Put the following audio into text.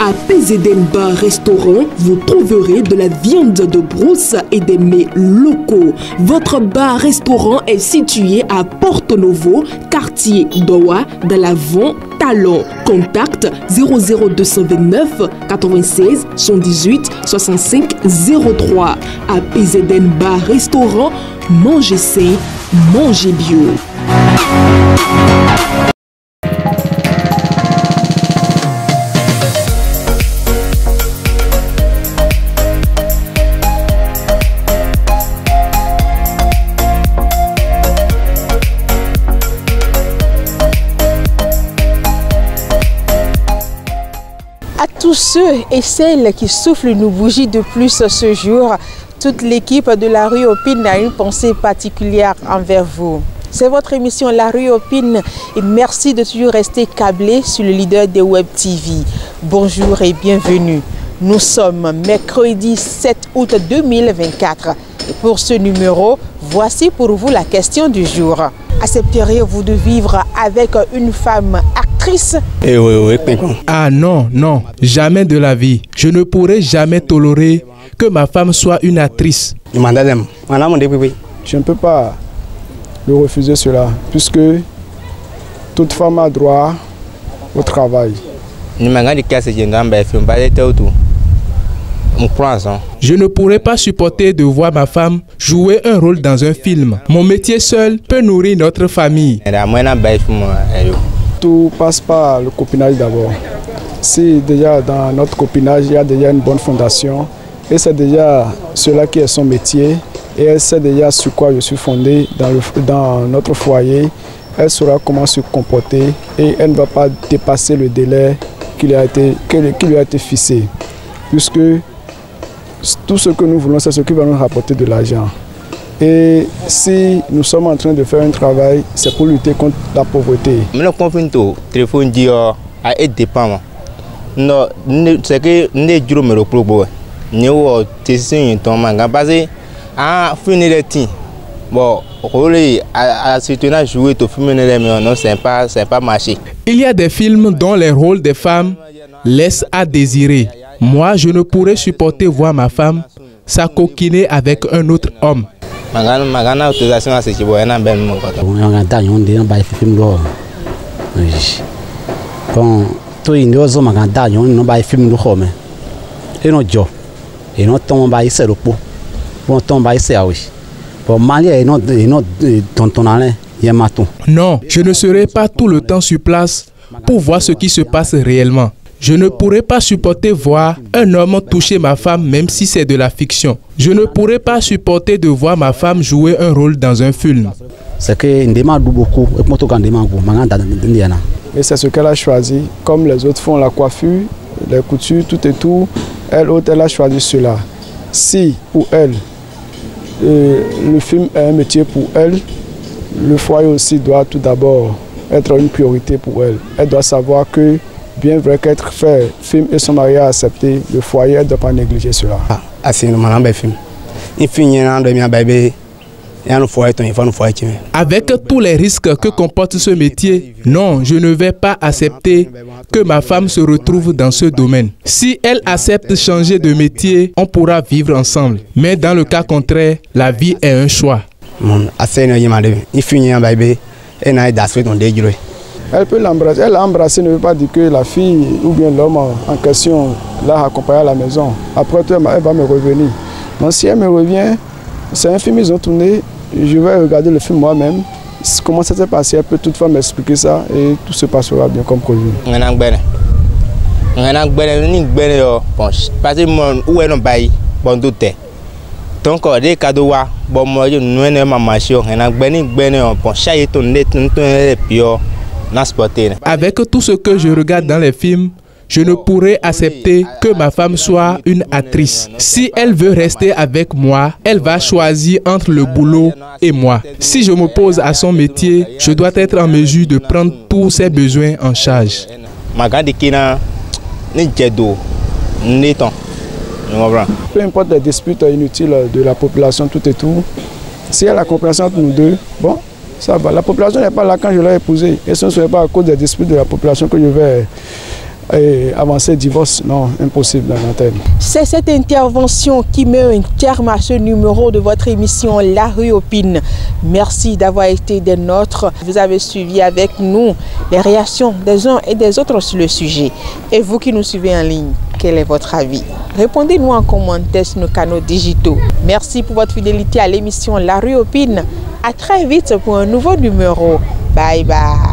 À PZN Bar Restaurant, vous trouverez de la viande de brousse et des mets locaux. Votre bar-restaurant est situé à Porto Novo, quartier Doha, dans l'Avant Talon. Contact 00229 96 118 65 03. À PZN Bar Restaurant, mangez sain, mangez bio. À tous ceux et celles qui soufflent une bougie de plus ce jour, toute l'équipe de La Rue Opine a une pensée particulière envers vous. C'est votre émission La Rue Opine et merci de toujours rester câblé sur le leader des Web TV. Bonjour et bienvenue. Nous sommes mercredi 7 août 2024. Et pour ce numéro, voici pour vous la question du jour. Accepteriez-vous de vivre avec une femme actrice? Ah non, non, jamais de la vie. Je ne pourrai jamais tolérer que ma femme soit une actrice. Je ne peux pas lui refuser cela, puisque toute femme a droit au travail. Je ne pourrais pas supporter de voir ma femme jouer un rôle dans un film. Mon métier seul peut nourrir notre famille. Tout passe par le copinage d'abord. Si déjà dans notre copinage, il y a déjà une bonne fondation, et c'est déjà cela qui est son métier, et elle sait déjà sur quoi je suis fondé dans notre foyer, elle saura comment se comporter et elle ne va pas dépasser le délai qui lui a été fixé. Puisque tout ce que nous voulons, c'est ce qui va nous rapporter de l'argent. Et si nous sommes en train de faire un travail, c'est pour lutter contre la pauvreté. Il y a des films dont les rôles des femmes laissent à désirer. Moi, je ne pourrais supporter voir ma femme s'acoquiner avec un autre homme. Non, je ne serai pas tout le temps sur place pour voir ce qui se passe réellement. Je ne pourrais pas supporter voir un homme toucher ma femme même si c'est de la fiction. Je ne pourrais pas supporter de voir ma femme jouer un rôle dans un film. C'est que et c'est ce qu'elle a choisi. Comme les autres font la coiffure, les coutures, tout et tout, elle a choisi cela. Si pour elle, le film est un métier pour elle, le foyer aussi doit tout d'abord être une priorité pour elle. Elle doit savoir que bien vrai qu'être fait film et son mari a accepté, le foyer ne doit pas négliger cela. Avec tous les risques que comporte ce métier, non, je ne vais pas accepter que ma femme se retrouve dans ce domaine. Si elle accepte de changer de métier, on pourra vivre ensemble. Mais dans le cas contraire, la vie est un choix. Elle peut l'embrasser. Elle l'a embrassé ne veut pas dire que la fille ou bien l'homme en question l'a accompagnée à la maison. Après tout, elle va me revenir. Donc si elle me revient, c'est un film ils ont tourné, je vais regarder le film moi-même. Comment ça s'est passé, elle peut toutefois m'expliquer ça et tout se passera bien comme prévu. Donc, les cadeaux, bon, moi, je ne Avec tout ce que je regarde dans les films, je ne pourrais accepter que ma femme soit une actrice. Si elle veut rester avec moi, elle va choisir entre le boulot et moi. Si je m'oppose à son métier, je dois être en mesure de prendre tous ses besoins en charge. Peu importe les disputes inutiles de la population, tout et tout, si elle a la compréhension entre nous deux, bon, ça va. La population n'est pas là quand je l'ai épousée. Et ce ne serait pas à cause des disputes de la population que je vais Et avancer divorce, non, impossible dans l'antenne. C'est cette intervention qui met un terme à ce numéro de votre émission La Rue Opine. Merci d'avoir été des nôtres. Vous avez suivi avec nous les réactions des uns et des autres sur le sujet. Et vous qui nous suivez en ligne, quel est votre avis? Répondez-nous en commentaire sur nos canaux digitaux. Merci pour votre fidélité à l'émission La Rue Opine. À très vite pour un nouveau numéro. Bye bye.